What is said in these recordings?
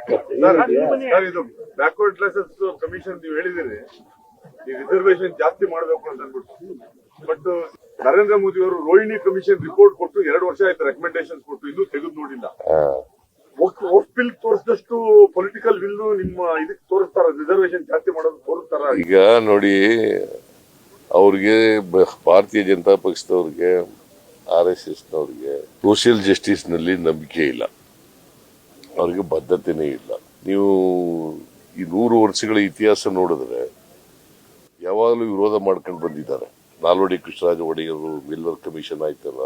Sir, ಇದು backward classes commission ನೀವು ಹೇಳಿದಿರಿ ಈ ರಿಸರ್ವೇಶನ್ ಜಾಸ್ತಿ ಮಾಡಬೇಕು ಅಂತ ಅಂದ್ಬಿಟ್ಟು. ಬಟ್ ನರೇಂದ್ರ ಮೋದಿ ಅವರು ರೋಹಿಣಿ ಕಮಿಷನ್ ರಿಪೋರ್ಟ್ ಕೊಟ್ಟು 2 ವರ್ಷ ಆಯ್ತು, ರೆಕಮೆಂಡೇಶನ್ ಕೊಟ್ಟು ಇನ್ನೂ ತೆಗೆದು ನೋಡಿಲ್ಲ. ವಕ್ಫ್ ಬಿಲ್ ತೋರಿಸಿದಷ್ಟು ಪೊಲಿಟಿಕಲ್ ಬಿಲ್ ನಿಮ್ಮ ಇದಕ್ಕೆ ತೋರಿಸ್ತಾರ, ರಿಸರ್ವೇಶನ್ ಜಾಸ್ತಿ ಮಾಡೋದು ತೋರಿಸ್ತಾರ? ಈಗ ನೋಡಿ, ಅವ್ರಿಗೆ ಭಾರತೀಯ ಜನತಾ ಪಕ್ಷದವ್ರಿಗೆ, RSS ನವ್ರಿಗೆ ಸೋಷಿಯಲ್ ಜಸ್ಟಿಸ್ ನಲ್ಲಿ ನಂಬಿಕೆ ಇಲ್ಲ, ಅವ್ರಿಗೆ ಬದ್ಧತೆನೇ ಇಲ್ಲ. ನೀವು ಈ 100 ವರ್ಷಗಳ ಇತಿಹಾಸ ನೋಡಿದ್ರೆ ಯಾವಾಗಲೂ ವಿರೋಧ ಮಾಡ್ಕೊಂಡು ಬಂದಿದ್ದಾರೆ. ನಾಲ್ವಡಿ ಕೃಷ್ಣರಾಜ ಒಡೆಯರು ಮಿಲ್ಲರ್ ಕಮಿಷನ್ ಆಯ್ತಲ್ಲ,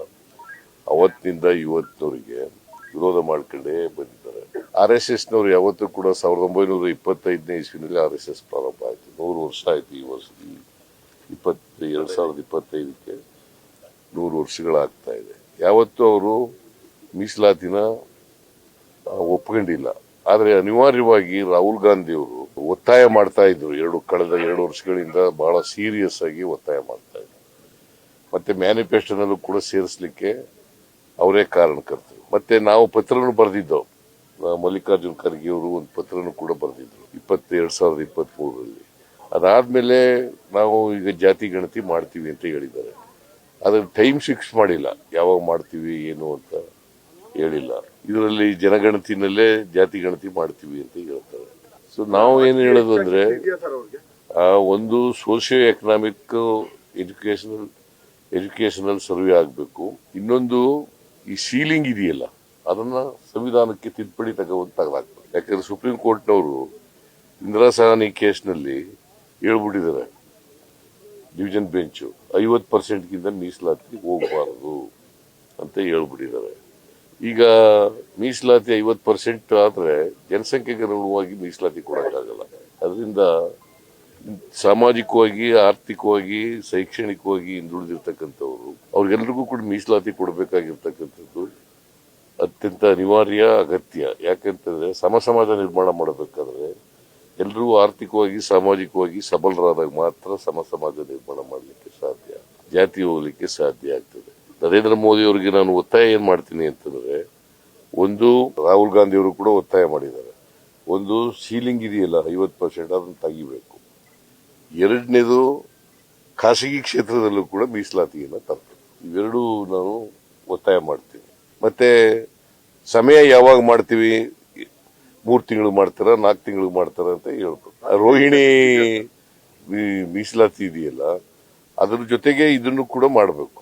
ಅವತ್ತಿನಿಂದ ಇವತ್ತಿನವರಿಗೆ ವಿರೋಧ ಮಾಡ್ಕೊಂಡೇ ಬಂದಿದ್ದಾರೆ. RSS ನವರು ಯಾವತ್ತೂ ಕೂಡ 1925ನೇ ಇಸ್ವಿನಲ್ಲಿ RSS ಪ್ರಾರಂಭ ಆಯ್ತು. 100 ವರ್ಷ ಆಯ್ತು. ಈ ವರ್ಷ 2025ಕ್ಕೆ 100 ವರ್ಷಗಳಾಗ್ತಾ ಇದೆ. ಯಾವತ್ತೂ ಅವರು ಮೀಸಲಾತಿನ ಒಪ್ಕೊಂಡಿಲ್ಲ. ಆದ್ರೆ ಅನಿವಾರ್ಯವಾಗಿ ರಾಹುಲ್ ಗಾಂಧಿ ಅವರು ಒತ್ತಾಯ ಮಾಡ್ತಾ ಇದ್ರು. ಕಳೆದ 2 ವರ್ಷಗಳಿಂದ ಬಹಳ ಸೀರಿಯಸ್ ಆಗಿ ಒತ್ತಾಯ ಮಾಡ್ತಾ ಇದ್ರು. ಮತ್ತೆ ಮ್ಯಾನಿಫೆಸ್ಟೋನಲ್ಲೂ ಕೂಡ ಸೇರಿಸಲಿಕ್ಕೆ ಅವರೇ ಕಾರಣಕರ್ತರು. ಮತ್ತೆ ನಾವು ಪತ್ರನೂ ಬರೆದಿದ್ದೆವು. ಮಲ್ಲಿಕಾರ್ಜುನ್ ಖರ್ಗೆ ಅವರು ಒಂದು ಪತ್ರನೂ ಕೂಡ ಬರೆದಿದ್ರು 2023ರಲ್ಲಿ. ಅದಾದ್ಮೇಲೆ ನಾವು ಈಗ ಜಾತಿ ಗಣತಿ ಮಾಡ್ತೀವಿ ಅಂತ ಹೇಳಿದ್ದಾರೆ. ಅದ್ರ ಟೈಮ್ ಫಿಕ್ಸ್ ಮಾಡಿಲ್ಲ, ಯಾವಾಗ ಮಾಡ್ತೀವಿ ಏನು ಅಂತ ಹೇಳಿಲ್ಲ. ಇದರಲ್ಲಿ ಜನಗಣತಿನಲ್ಲೇ ಜಾತಿ ಗಣತಿ ಮಾಡ್ತೀವಿ ಅಂತ ಹೇಳ್ತಾರೆ. ಸೊ ನಾವು ಏನು ಹೇಳೋದು ಅಂದ್ರೆ, ಒಂದು ಸೋಷಿಯೋ ಎಕನಾಮಿಕ್ ಎಜುಕೇಶನಲ್ ಸರ್ವೆ ಆಗಬೇಕು. ಇನ್ನೊಂದು ಈ ಸೀಲಿಂಗ್ ಇದೆಯಲ್ಲ, ಅದನ್ನ ಸಂವಿಧಾನಕ್ಕೆ ತಿದ್ದುಪಡಿ ತೆಗೆದಾಕ್ಬೇಕು. ಯಾಕಂದ್ರೆ ಸುಪ್ರೀಂ ಕೋರ್ಟ್ನವರು ಇಂದಿರಾ ಸಹಾನಿ ಕೇಸ್ನಲ್ಲಿ ಹೇಳ್ಬಿಟ್ಟಿದ್ದಾರೆ, ಡಿವಿಷನ್ ಬೆಂಚ್ 50%ಗಿಂತ ಮೀಸಲಾತಿ ಹೋಗಬಾರದು ಅಂತ ಹೇಳ್ಬಿಟ್ಟಿದ್ದಾರೆ. ಈಗ ಮೀಸಲಾತಿ 50% ಆದ್ರೆ ಜನಸಂಖ್ಯೆಗೆ ಅನುಗುಣವಾಗಿ ಮೀಸಲಾತಿ ಕೊಡಕ್ಕಾಗಲ್ಲ. ಅದರಿಂದ ಸಾಮಾಜಿಕವಾಗಿ, ಆರ್ಥಿಕವಾಗಿ, ಶೈಕ್ಷಣಿಕವಾಗಿ ಹಿಂದುಳಿದಿರ್ತಕ್ಕಂಥವ್ರು ಅವ್ರಿಗೆಲ್ರಿಗೂ ಕೂಡ ಮೀಸಲಾತಿ ಕೊಡಬೇಕಾಗಿರ್ತಕ್ಕಂಥದ್ದು ಅತ್ಯಂತ ಅನಿವಾರ್ಯ, ಅಗತ್ಯ. ಯಾಕಂತಂದ್ರೆ ಸಮಾಜ ನಿರ್ಮಾಣ ಮಾಡಬೇಕಾದ್ರೆ ಎಲ್ಲರೂ ಆರ್ಥಿಕವಾಗಿ, ಸಾಮಾಜಿಕವಾಗಿ ಸಬಲರಾದಾಗ ಮಾತ್ರ ಸಮಾಜ ನಿರ್ಮಾಣ ಮಾಡಲಿಕ್ಕೆ ಸಾಧ್ಯ, ಜಾತಿ ಹೋಗ್ಲಿಕ್ಕೆ ಸಾಧ್ಯ ಆಗ್ತದೆ. ನರೇಂದ್ರ ಮೋದಿ ಅವರಿಗೆ ನಾನು ಒತ್ತಾಯ ಏನ್ ಮಾಡ್ತೀನಿ ಅಂತಂದ್ರೆ, ಒಂದು ರಾಹುಲ್ ಗಾಂಧಿ ಅವರು ಕೂಡ ಒತ್ತಾಯ ಮಾಡಿದ್ದಾರೆ, ಒಂದು ಸೀಲಿಂಗ್ ಇದೆಯಲ್ಲ 50%, ಅದನ್ನು ತೆಗಿಬೇಕು. ಎರಡನೇದು ಖಾಸಗಿ ಕ್ಷೇತ್ರದಲ್ಲೂ ಕೂಡ ಮೀಸಲಾತಿಯನ್ನು ತರಬೇಕು. ಇವೆರಡೂ ನಾನು ಒತ್ತಾಯ ಮಾಡ್ತೀನಿ. ಮತ್ತೆ ಸಮಯ ಯಾವಾಗ ಮಾಡ್ತೀವಿ, 3 ತಿಂಗಳು ಮಾಡ್ತಾರ, 4 ತಿಂಗಳು ಮಾಡ್ತಾರ ಅಂತ ಹೇಳ್ಬೇಕು. ರೋಹಿಣಿ ಮೀಸಲಾತಿ ಇದೆಯಲ್ಲ, ಅದ್ರ ಜೊತೆಗೆ ಇದನ್ನು ಕೂಡ ಮಾಡಬೇಕು.